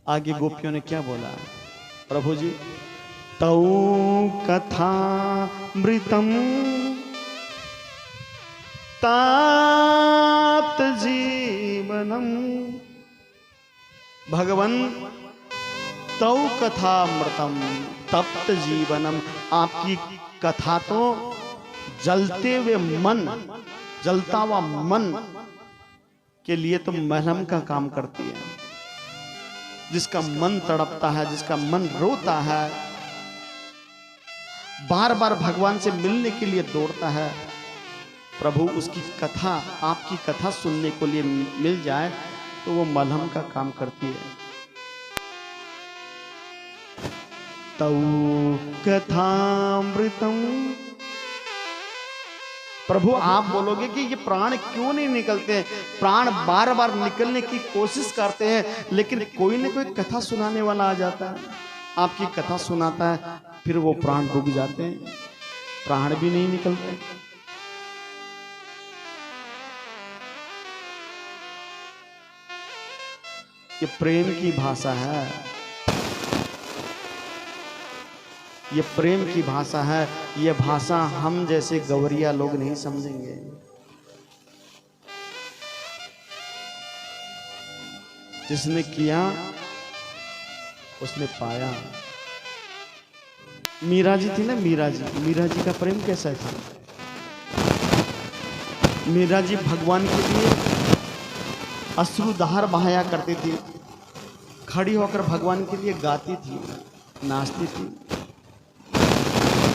आगे गोपियों ने क्या बोला? प्रभु जी, तौ कथा मृतम तात जीवनम। भगवन तौ कथा मृतम तप्त जीवनम, आपकी कथा तो जलते हुए मन, जलता हुआ मन के लिए तो मरहम का काम करती है। जिसका मन तड़पता है, जिसका मन रोता है, बार बार भगवान से मिलने के लिए दौड़ता है, प्रभु उसकी कथा, आपकी कथा सुनने को लिए मिल जाए तो वो मलहम का काम करती है। तौ कथामृतम। प्रभु आप बोलोगे कि ये प्राण क्यों नहीं निकलते? प्राण बार बार निकलने की कोशिश करते हैं, लेकिन कोई न कोई कथा सुनाने वाला आ जाता है, आपकी कथा सुनाता है, फिर वो प्राण रुक जाते हैं, प्राण भी नहीं निकलते। ये प्रेम की भाषा है, ये प्रेम की भाषा है। ये भाषा हम जैसे गवरिया लोग नहीं समझेंगे। जिसने किया उसने पाया। मीरा जी थी ना, मीरा जी का प्रेम कैसा था? मीरा जी भगवान के लिए अश्रुधार बहाया करती थी, खड़ी होकर भगवान के लिए गाती थी, नाचती थी।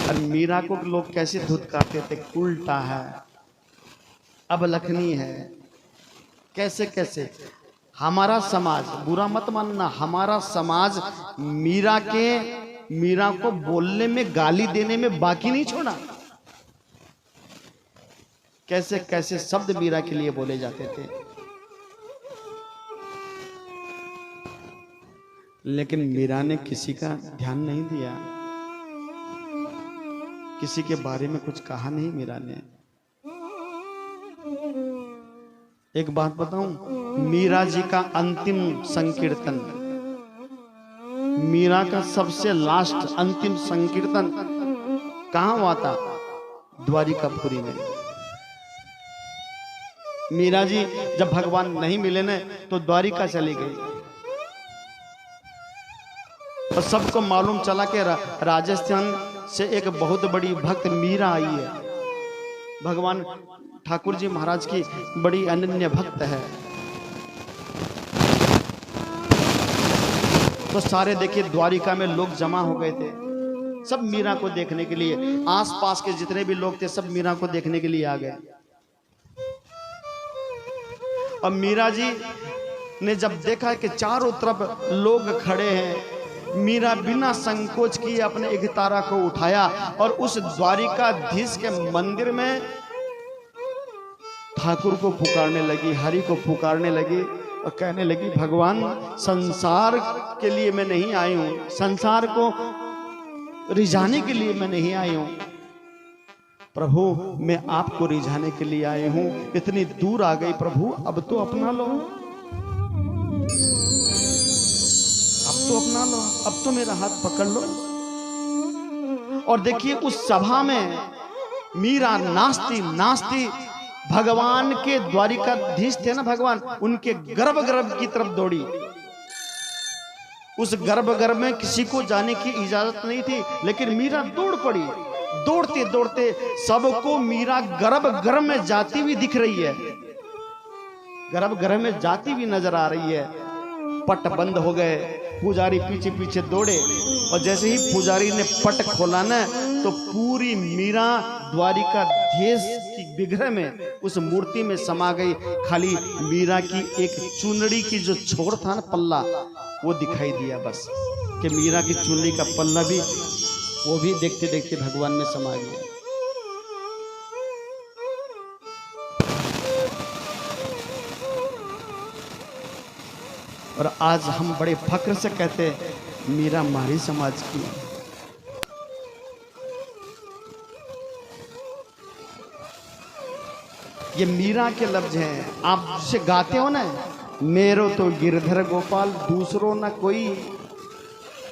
और मीरा को लोग कैसे धुतकारते थे, उल्टा है, अब लखनी है, कैसे कैसे। हमारा समाज, बुरा मत मानना, हमारा समाज मीरा को बोलने में, गाली देने में बाकी नहीं छोड़ा। कैसे कैसे शब्द मीरा के लिए बोले जाते थे, लेकिन मीरा ने किसी का ध्यान नहीं दिया, किसी के बारे में कुछ कहा नहीं मीरा ने। एक बात बताऊं, मीरा जी का अंतिम संकीर्तन, मीरा का सबसे लास्ट अंतिम संकीर्तन कहां हुआ था? द्वारिकापुरी में। मीरा जी जब भगवान नहीं मिले न तो द्वारिका चली गई, और सबको मालूम चला कि राजस्थान से एक बहुत बड़ी भक्त मीरा आई है। भगवान ठाकुर जी महाराज की बड़ी अनन्य भक्त है। तो सारे देखिए द्वारिका में लोग जमा हो गए थे, सब मीरा को देखने के लिए। आसपास के जितने भी लोग थे सब मीरा को देखने के लिए आ गए। और मीरा जी ने जब देखा कि चारों तरफ लोग खड़े हैं, मीरा बिना संकोच किए अपने एक तारा को उठाया और उस द्वारिकाधीश के मंदिर में ठाकुर को पुकारने लगी, हरि को पुकारने लगी और कहने लगी, भगवान संसार के लिए मैं नहीं आई हूं, संसार को रिझाने के लिए मैं नहीं आई हूं, प्रभु मैं आपको रिझाने के लिए आई हूं। इतनी दूर आ गई प्रभु, अब तो अपना लो, अब तो अपना लो, अब तो मेरा हाथ पकड़ लो। और देखिए उस सभा में मीरा नाचती नाचती भगवान के द्वारिकाधीश थे ना भगवान, उनके गर्भ की तरफ दौड़ी। उस गर्भ में किसी को जाने की इजाजत नहीं थी, लेकिन मीरा दौड़ पड़ी। दौड़ते दौड़ते सबको मीरा गर्भ में जाती हुई दिख रही है, गर्भ में जाती हुई नजर आ रही है। पट बंद हो गए, पुजारी पीछे पीछे दौड़े, और जैसे ही पुजारी ने पट खोला ना तो पूरी मीरा द्वारिकाधीश की विग्रह में, उस मूर्ति में समा गई। खाली मीरा की एक चुनरी की जो छोर था ना, पल्ला, वो दिखाई दिया बस, कि मीरा की चुनरी का पल्ला भी, वो भी देखते देखते भगवान में समा गया। और आज हम बड़े फक्र से कहते हैं मीरा हमारी समाज की। ये मीरा के लफ्ज हैं। आप जिसे गाते हो ना, मेरो तो गिरधर गोपाल दूसरो न कोई।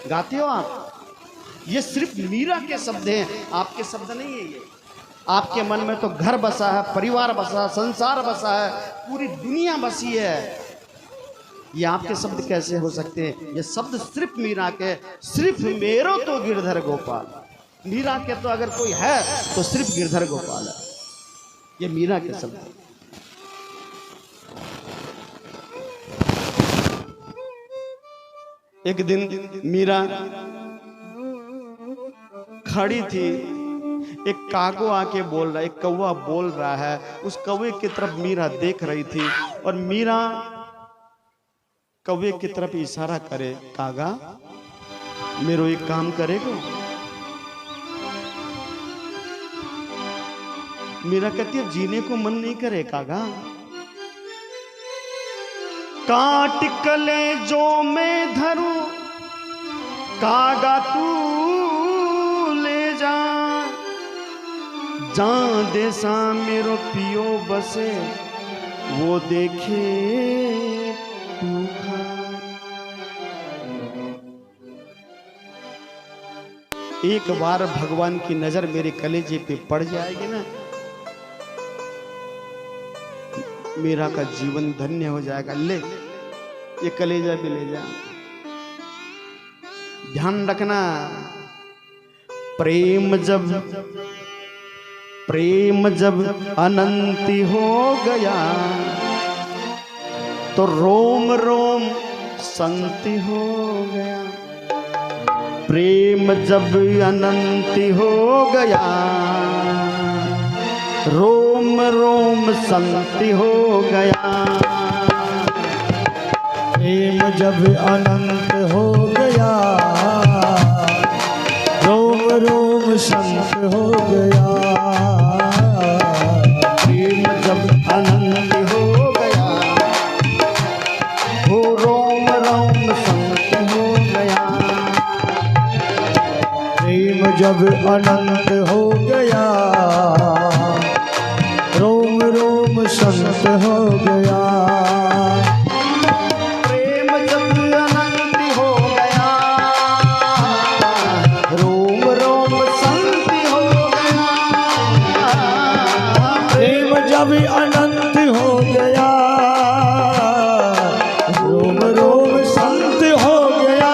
गाते हो आप? ये सिर्फ मीरा के शब्द हैं, आपके शब्द नहीं है ये। आपके मन में तो घर बसा है, परिवार बसा है, संसार बसा है, पूरी दुनिया बसी है। ये आपके शब्द कैसे हो सकते हैं? ये शब्द सिर्फ मीरा के, सिर्फ मेरो तो गिरधर गोपाल। मीरा के तो अगर कोई है तो सिर्फ गिरधर गोपाल है। ये मीरा के शब्द। एक दिन मीरा खड़ी थी, एक कागो आके बोल रहा है, एक कौवा बोल रहा है। उस कौवे की तरफ मीरा देख रही थी और मीरा कौवे की तरफ इशारा करे, कागा मेरो एक काम करेगो? मीरा कहती है जीने को मन नहीं करे कागा। काट कले जो मैं धरूं कागा तू ले जा, जहां देसा मेरो पियो बसे वो देखे तू खा। एक बार भगवान की नजर मेरे कलेजे पे पड़ जाएगी ना, मेरा का जीवन धन्य हो जाएगा। ले ये कलेजा भी ले जा। ध्यान रखना, प्रेम जब अनंत हो गया तो रोम रोम संत हो गया। प्रेम जब अनंत हो गया रोम रोम संत हो गया। प्रेम जब अनंत हो गया रोम रोम संत हो गया। प्रेम जब अनंत हो गया हो रोम रोम संत हो गया। प्रेम जब अनंत हो गया रोम रोम संत हो गया। प्रेम जब अनंत हो गया रोम रोम संत हो गया। प्रेम जब अनंत हो गया रोम रोम संत हो गया।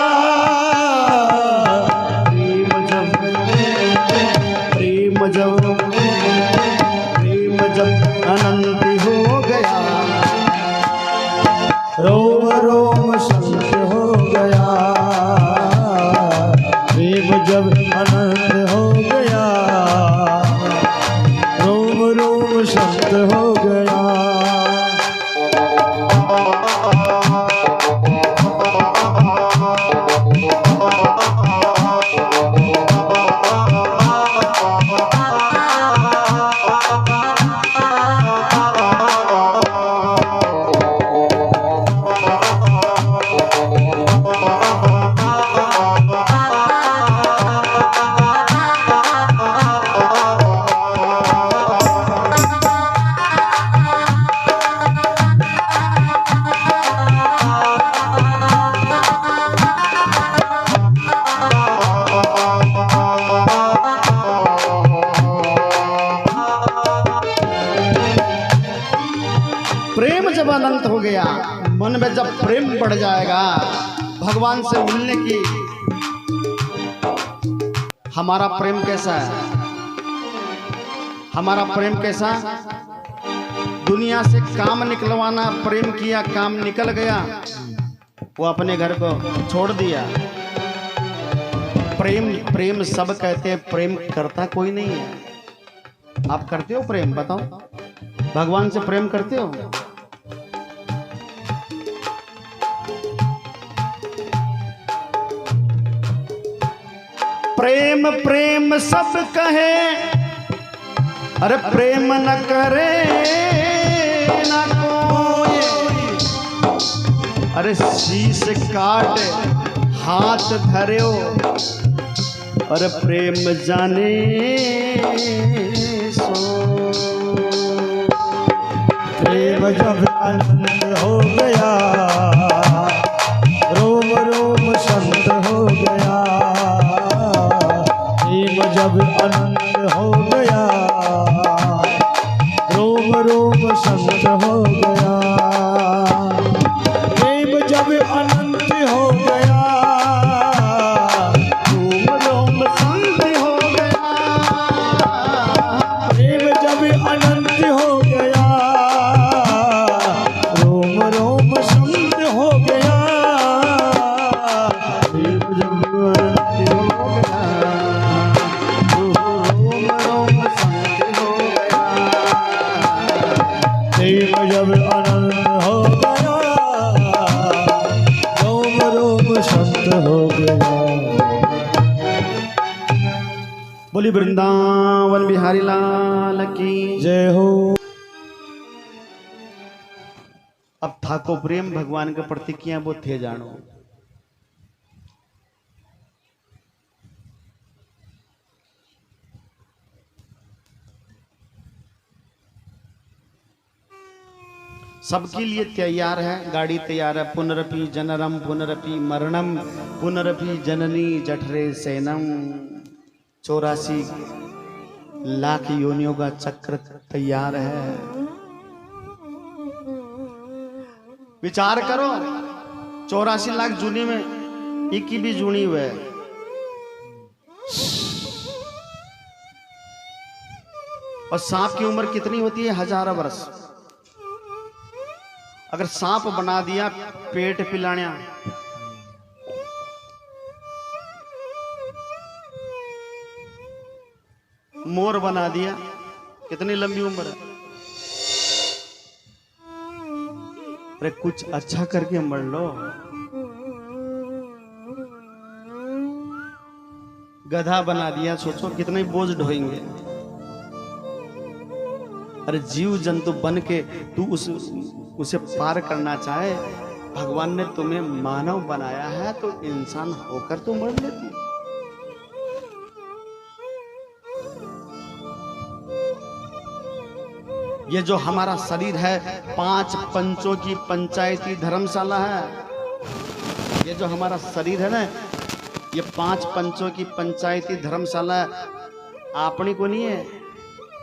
प्रेम जब अनंत हो गया रोम रोम संत हो गया। प्रेम जब अनंत हो गया रोम रोम संत हो गया। प्रेम जब अनंत हो गया, मन में जब प्रेम बढ़ जाएगा भगवान से मिलने की। हमारा प्रेम कैसा है? हमारा प्रेम कैसा? दुनिया से काम निकलवाना प्रेम किया, काम निकल गया, वो अपने घर को छोड़ दिया। प्रेम प्रेम सब कहते हैं, प्रेम करता कोई नहीं है। आप करते हो प्रेम? बताओ, भगवान से प्रेम करते हो? प्रेम प्रेम सब कहे, अरे प्रेम न करे न कोई। अरे शीश काट हाथ धरो, अरे प्रेम जाने सो। प्रेम जब अनंत हो गया, रोम रोम संत हो गया। प्रेम जब अनंत हो गया, रोम रोम संत हो गया। प्रेम जब अनंत हो गया, रोम रोम संत हो गया। प्रेम जब अनंत हो गया, रोम रोम संत हो गया। प्रेम जब अनंत हो गया, रोम रोम संत हो गया। प्रेम जब अनंत हो गया, रोम रोम संत हो गया। बोली वृंदावन बिहारी लाल की जय हो। अब थाको प्रेम भगवान के प्रति किया वो थे जानो। सबके लिए तैयार है, गाड़ी तैयार है। पुनरपि जनरम पुनरपि मरणम पुनरपि जननी जठरे सैनम। 84 लाख योनियों का चक्र तैयार है। विचार करो, 84 लाख जूनी में एक ही भी जुड़ी हुई है। और सांप की उम्र कितनी होती है? 1000 वर्ष। अगर सांप बना दिया पेट पिलाने, मोर बना दिया, कितनी लंबी उम्र है। अरे कुछ अच्छा करके मर लो। गधा बना दिया, सोचो कितने बोझ ढोएंगे। अरे जीव जंतु बन के तू उसे पार करना चाहे। भगवान ने तुम्हें मानव बनाया है तो इंसान होकर तो मर लेती। ये जो हमारा शरीर है 5 पंचों की पंचायती धर्मशाला है। ये जो हमारा शरीर है ना, ये 5 पंचों की पंचायती धर्मशाला है। आपने को नहीं है,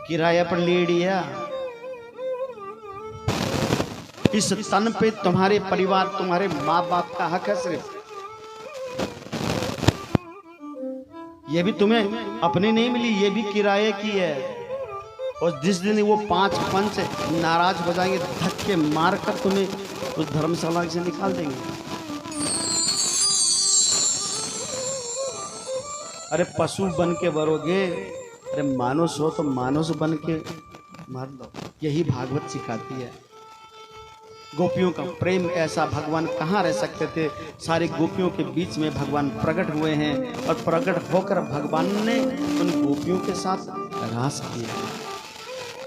किराया पर ले लिया। इस तन पे तुम्हारे परिवार, तुम्हारे माँ बाप का हक है सिर्फ। ये भी तुम्हें अपनी नहीं मिली, ये भी किराए की है। और जिस दिन वो 5 पंच नाराज हो जाएंगे, धक्के मारकर तुम्हें उस धर्मशाला से निकाल देंगे। अरे पशु बन के मरोगे, अरे मानुष हो तो मानुष बन के मर लो। यही भागवत सिखाती है। गोपियों का प्रेम ऐसा, भगवान कहाँ रह सकते थे। सारी गोपियों के बीच में भगवान प्रकट हुए हैं और प्रकट होकर भगवान ने उन गोपियों के साथ रास किया।